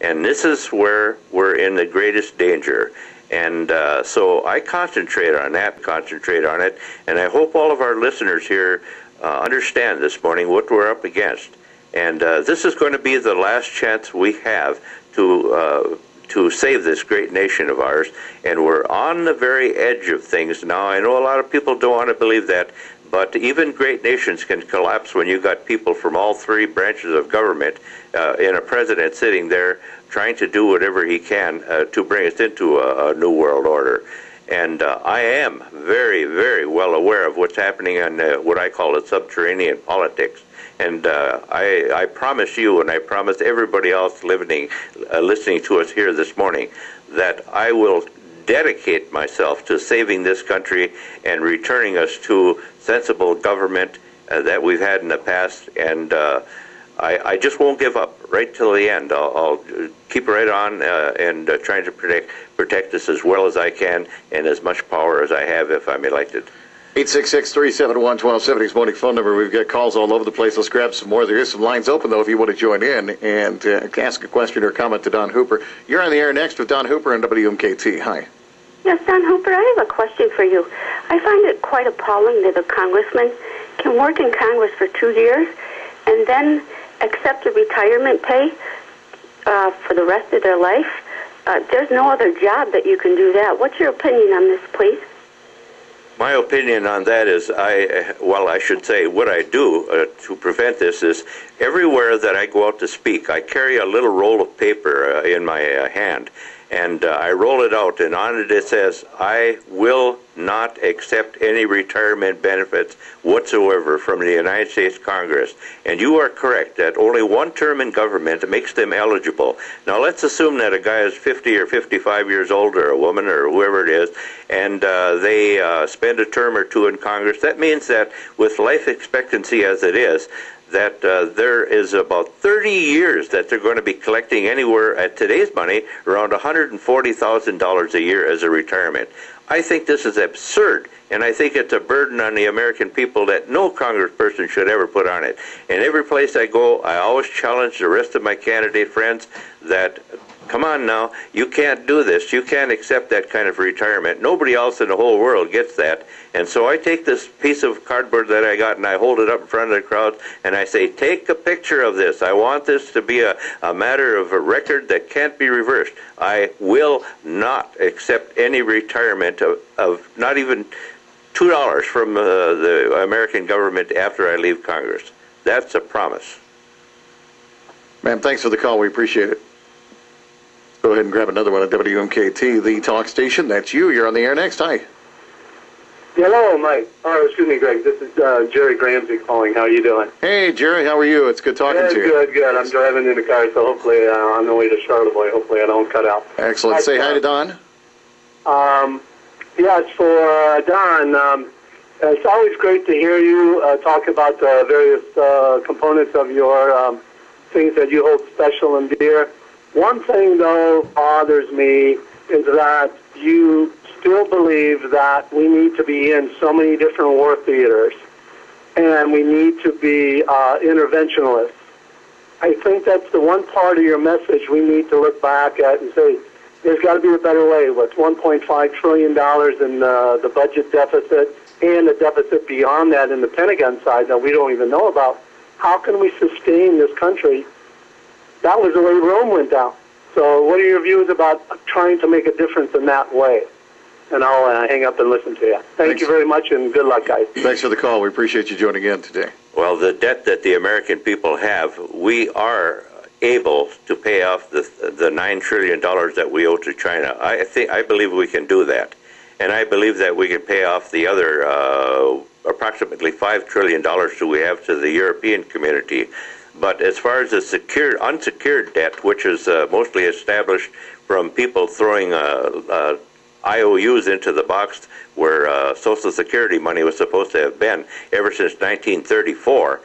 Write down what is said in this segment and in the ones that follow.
And this is where we're in the greatest danger. And so I concentrate on it, and I hope all of our listeners here understand this morning what we're up against. And this is going to be the last chance we have to save this great nation of ours. And we're on the very edge of things now. I know a lot of people don't want to believe that, but even great nations can collapse when you got people from all three branches of government in a president sitting there trying to do whatever he can to bring us into a new world order. And I am very, very well aware of what's happening in what I call the subterranean politics. And I promise you, and I promise everybody else listening to us here this morning, that I will dedicate myself to saving this country and returning us to sensible government that we've had in the past. And I just won't give up right till the end. I'll keep right on and trying to protect this as well as I can and as much power as I have if I'm elected. 866-371-1270 is morning phone number. We've got calls all over the place. Let's grab some more. There is some lines open, though, if you want to join in and ask a question or comment to Don Hooper. You're on the air next with Don Hooper on WMKT. Hi. Yes, Don Hooper, I have a question for you. I find it quite appalling that a congressman can work in Congress for 2 years and then accept a retirement pay for the rest of their life. There's no other job that you can do that. What's your opinion on this, please? My opinion on that is, I should say what I do to prevent this is everywhere that I go out to speak, I carry a little roll of paper in my hand, and I roll it out, and on it says, I will not accept any retirement benefits whatsoever from the United States Congress. And you are correct that only one term in government makes them eligible. Now let's assume that a guy is 50 or 55 years old, or a woman, or whoever it is, and they spend a term or two in Congress. That means that with life expectancy as it is, that there is about 30 years that they're going to be collecting anywhere at today's money around $140,000 a year as a retirement. I think this is absurd, and I think it's a burden on the American people that no congressperson should ever put on it. And every place I go, I always challenge the rest of my candidate friends that, come on now, you can't do this. You can't accept that kind of retirement. Nobody else in the whole world gets that. And so I take this piece of cardboard that I got and I hold it up in front of the crowd and I say, take a picture of this. I want this to be a matter of a record that can't be reversed. I will not accept any retirement of not even $2 from the American government after I leave Congress. That's a promise. Ma'am, thanks for the call. We appreciate it. Go ahead and grab another one at WMKT, the talk station. That's you. You're on the air next. Hi. Hello, Mike. Oh, excuse me, Greg. This is Jerry Gramsey calling. How are you doing? Hey, Jerry. How are you? It's good talking to you. Good. I'm driving in the car, so hopefully on the way to Charlevoix. Hopefully I don't cut out. Excellent. Say hi to Don. Yes, for Don. It's always great to hear you talk about the various components of your things that you hold special and dear. One thing, though, bothers me is that you still believe that we need to be in so many different war theaters and we need to be interventionalists. I think that's the one part of your message we need to look back at and say, there's got to be a better way. With $1.5 trillion in the budget deficit and a deficit beyond that in the Pentagon side that we don't even know about, how can we sustain this country? That was the way Rome went down. So what are your views about trying to make a difference in that way? And I'll hang up and listen to you. Thank you very much, and good luck, guys. Thanks for the call. We appreciate you joining in today. Well, the debt that the American people have, we are able to pay off the $9 trillion that we owe to China. I believe we can do that. And I believe that we can pay off the other approximately $5 trillion that we have to the European community. But as far as the unsecured debt, which is mostly established from people throwing IOUs into the box where Social Security money was supposed to have been ever since 1934,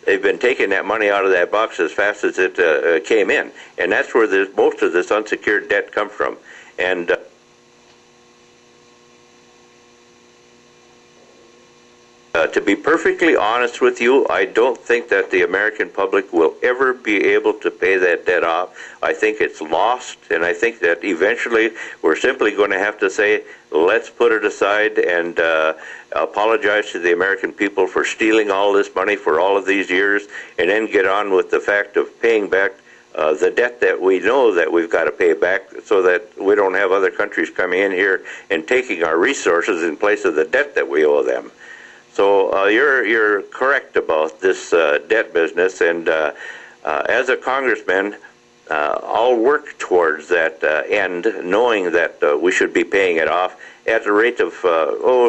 they've been taking that money out of that box as fast as it came in. And that's where most of this unsecured debt comes from. And to be perfectly honest with you, I don't think that the American public will ever be able to pay that debt off. I think it's lost, and I think that eventually we're simply going to have to say, let's put it aside and apologize to the American people for stealing all this money for all of these years, and then get on with the fact of paying back the debt that we know that we've got to pay back, so that we don't have other countries coming in here and taking our resources in place of the debt that we owe them. So you're correct about this debt business, and as a congressman, I'll work towards that end, knowing that we should be paying it off at a rate of,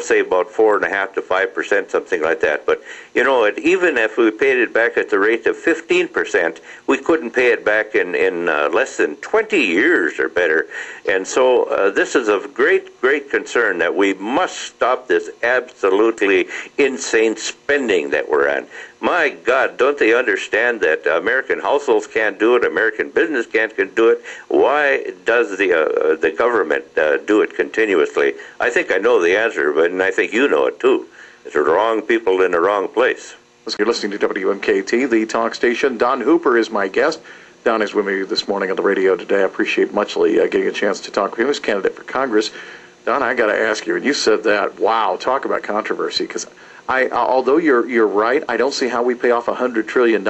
say about 4.5% to 5%, something like that. But you know, even if we paid it back at the rate of 15%, we couldn't pay it back in less than 20 years or better. And so this is of great concern, that we must stop this absolutely insane spending that we're on. My God, don't they understand that American households can't do it, American business can't do it? Why does the government do it continuously? I think I know the answer, but and I think you know it too. It's the wrong people in the wrong place. You're listening to WMKT, the talk station. Don Hooper is my guest. Don is with me this morning on the radio today. I appreciate muchly getting a chance to talk with him as candidate for Congress. Don, I got to ask you, and you said that, wow, talk about controversy, because although you're right, I don't see how we pay off $100 trillion in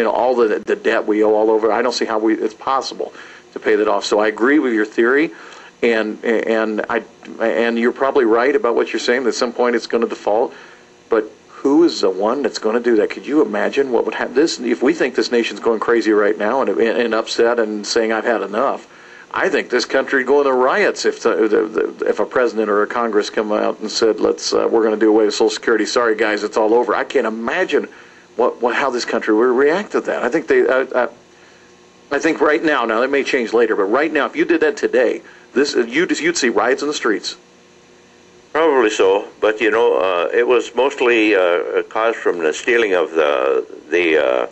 all the debt we owe all over. I don't see how it's possible to pay that off. So I agree with your theory, and you're probably right about what you're saying, that at some point it's going to default. But who is the one that's going to do that? Could you imagine what would happen? If we think this nation's going crazy right now and upset and saying I've had enough, I think this country would go into riots if a president or a Congress come out and said, we're going to do away with Social Security. Sorry, guys, it's all over. I can't imagine how this country would react to that. I think right now that may change later, but right now, if you did that today, you'd see riots in the streets. Probably so, but you know, it was mostly caused from the stealing of the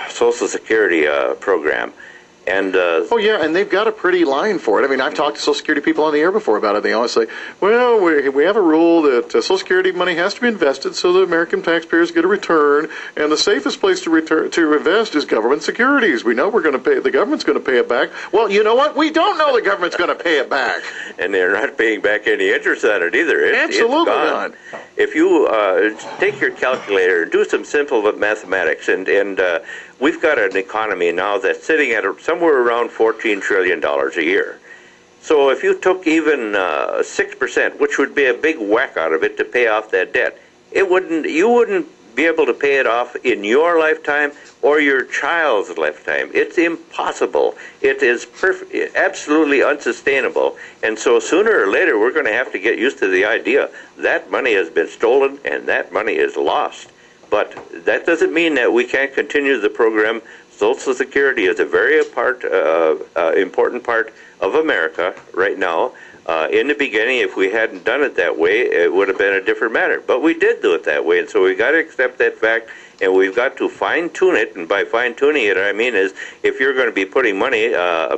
Social Security program. And and they've got a pretty line for it. I mean, I've talked to Social Security people on the air before about it. They always say, well, we have a rule that Social Security money has to be invested so the American taxpayers get a return, and the safest place to invest is government securities. We know the government's going to pay it back. Well, you know what? We don't know the government's going to pay it back. And they're not paying back any interest on it either. Absolutely it's gone. Not. If you take your calculator and do some simple mathematics, and we've got an economy now that's sitting at somewhere around $14 trillion a year. So if you took even 6%, which would be a big whack out of it to pay off that debt, you wouldn't be able to pay it off in your lifetime or your child's lifetime. It's impossible. It is absolutely unsustainable. And so sooner or later, we're going to have to get used to the idea that money has been stolen and that money is lost. But that doesn't mean that we can't continue the program. Social Security is a very important part of America right now. In the beginning, if we hadn't done it that way, it would have been a different matter. But we did do it that way, and so we've got to accept that fact, and we've got to fine-tune it. And by fine-tuning it, I mean is if you're going to be putting money,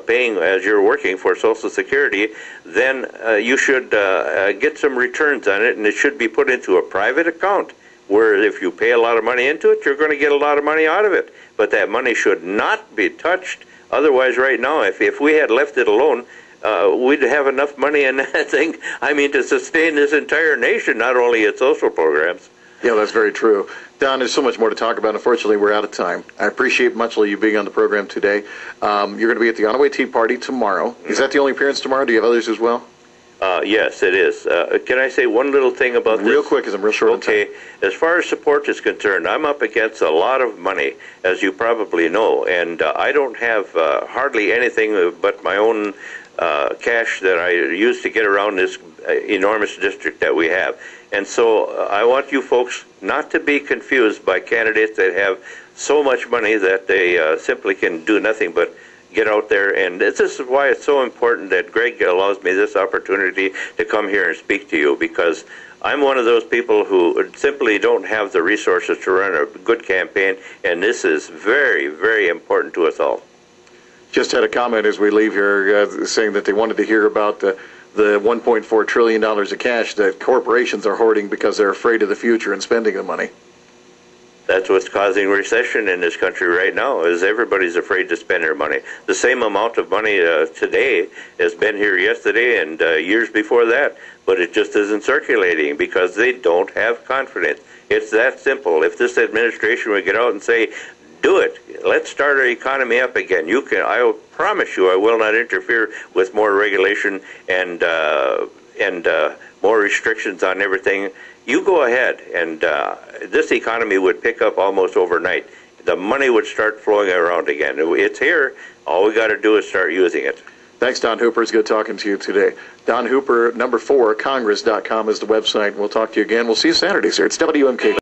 paying as you're working for Social Security, then you should get some returns on it, and it should be put into a private account, where if you pay a lot of money into it, you're going to get a lot of money out of it. But that money should not be touched. Otherwise, right now, if we had left it alone, we'd have enough money in that thing, to sustain this entire nation, not only its social programs. Yeah, that's very true. Don, there's so much more to talk about. Unfortunately, we're out of time. I appreciate muchly you being on the program today. You're going to be at the On-Away Tea Party tomorrow. Is that the only appearance tomorrow? Do you have others as well? Yes, it is. Can I say one little thing about this? Real quick, because I'm real short on time. Okay. As far as support is concerned, I'm up against a lot of money, as you probably know, and I don't have hardly anything but my own cash that I use to get around this enormous district that we have. And so I want you folks not to be confused by candidates that have so much money that they simply can do nothing but get out there. And this is why it's so important that Greg allows me this opportunity to come here and speak to you, because I'm one of those people who simply don't have the resources to run a good campaign, and this is very, very important to us all. Just had a comment as we leave here saying that they wanted to hear about the the $1.4 trillion of cash that corporations are hoarding because they're afraid of the future and spending the money. That's what's causing recession in this country right now, is everybody's afraid to spend their money. The same amount of money today has been here yesterday and years before that, but it just isn't circulating because they don't have confidence. It's that simple. If this administration would get out and say, do it, let's start our economy up again. I will promise you I will not interfere with more regulation and more restrictions on everything. You go ahead, and this economy would pick up almost overnight. The money would start flowing around again. It's here. All we got to do is start using it. Thanks, Don Hooper. It's good talking to you today. Don Hooper, number 4, Congress.com is the website. We'll talk to you again. We'll see you Saturdays here. It's WMKT.